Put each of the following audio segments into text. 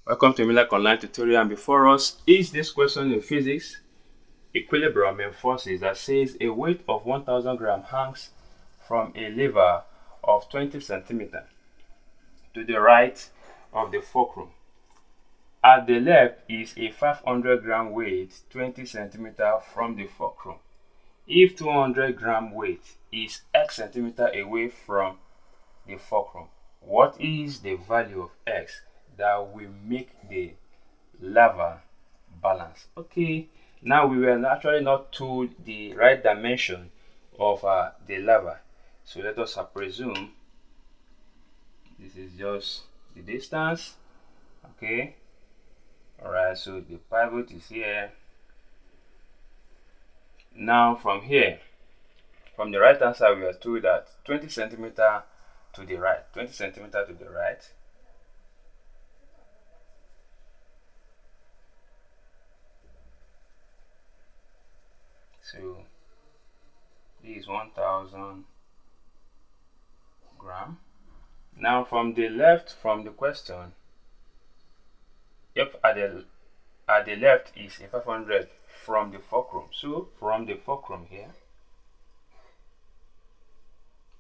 Welcome to Milak Online Tutorial, and before us is this question in physics, equilibrium in forces, that says a weight of 1000 grams hangs from a lever of 20 centimeters to the right of the fulcrum. At the left is a 500 gram weight 20 centimeters from the fulcrum. If 200 gram weight is x centimeter away from the fulcrum, what is the value of x that will make the lever balance? Okay, now we were actually not told the right dimension of the lever, so let us presume this is just the distance. Okay, all right, so the pivot is here. Now from here, from the right hand side, we are told that 20 centimeter to the right, 20 centimeter to the right. So this is 1000 gram. Now from the left, from the question, at the left is a 500 from the fulcrum. So from the fulcrum here,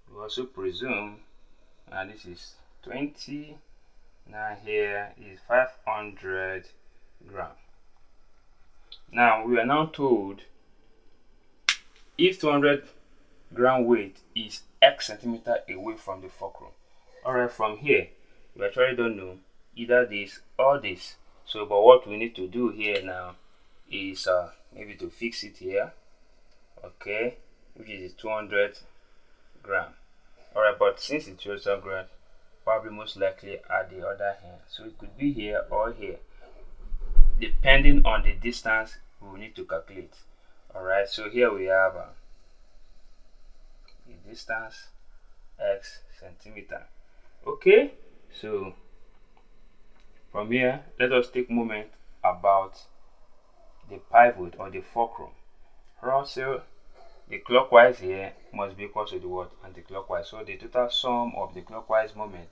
we also presume, and this is 20. Now here is 500 gram. Now we are now told if 200 gram weight is x centimeter away from the fulcrum. Alright, from here we actually don't know either this or this. So but what we need to do here now is maybe to fix it here, okay, which is 200 gram. Alright, but since it's 200 gram, probably most likely at the other hand, so it could be here or here, depending on the distance we will need to calculate. Alright, so here we have the distance x centimeter. Okay, so from here, let us take a moment about the pivot or the fulcrum. Also, the clockwise here must be equal to the what? Anti-clockwise. So the total sum of the clockwise moment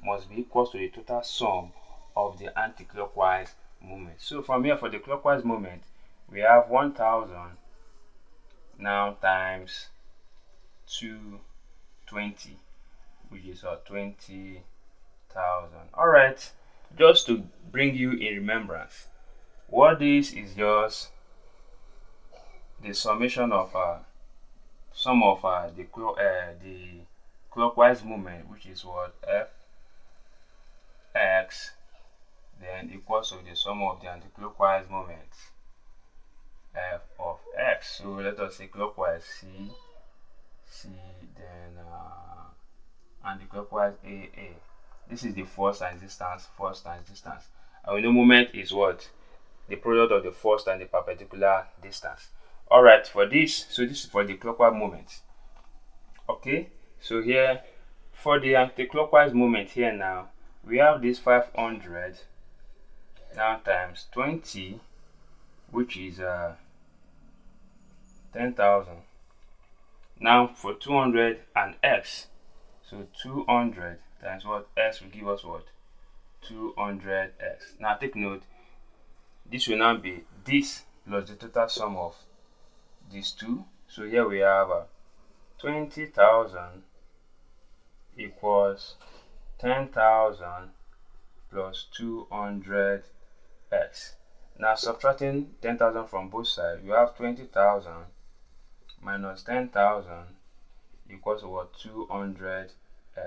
must be equal to the total sum of the anti-clockwise moment. So from here, for the clockwise moment, we have 1000 now times 220, which is 20,000. All right, just to bring you in remembrance, what this is just the summation of sum of the clockwise movement, which is what? F x, then equals to the sum of the anti-clockwise moments, f of x. So let us say clockwise c, then anti-clockwise a. This is the force times distance, and we know moment is what? The product of the force and the perpendicular distance. All right, for this, so this is for the clockwise moment. Okay, so here for the anti-clockwise moment here now, we have this 500 now times 20, which is 10,000. Now for 200 and x, so 200 times what? X will give us what? 200x. Now take note, this will now be this plus the total sum of these two. So here we have 20,000 equals 10,000 plus 200x. Now subtracting 10,000 from both sides, you have 20,000 minus 10,000 equals what? 200x.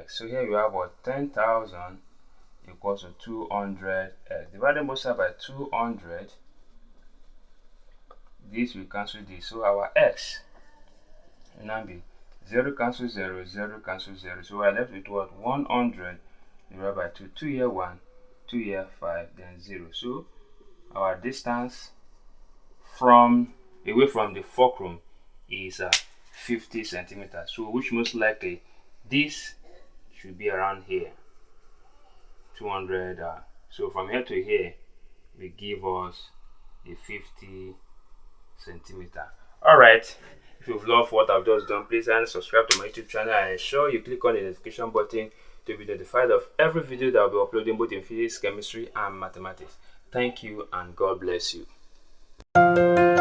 So here you have what? 10,000 equals to 200x. Dividing both sides by 200, this will cancel this. So our x will now be 0 cancel 0, 0 cancel 0. So we are left with what? 100 divided by 2. 2 here 1, 2 here 5, then 0. So our distance from away from the fulcrum is 50 centimeters. So which most likely this should be around here, 200. So from here to here will give us a 50 centimeter. All right, if you've loved what I've just done, please subscribe to my YouTube channel and ensure you click on the notification button to be notified of every video that I'll be uploading both in physics, chemistry, and mathematics. Thank you and God bless you.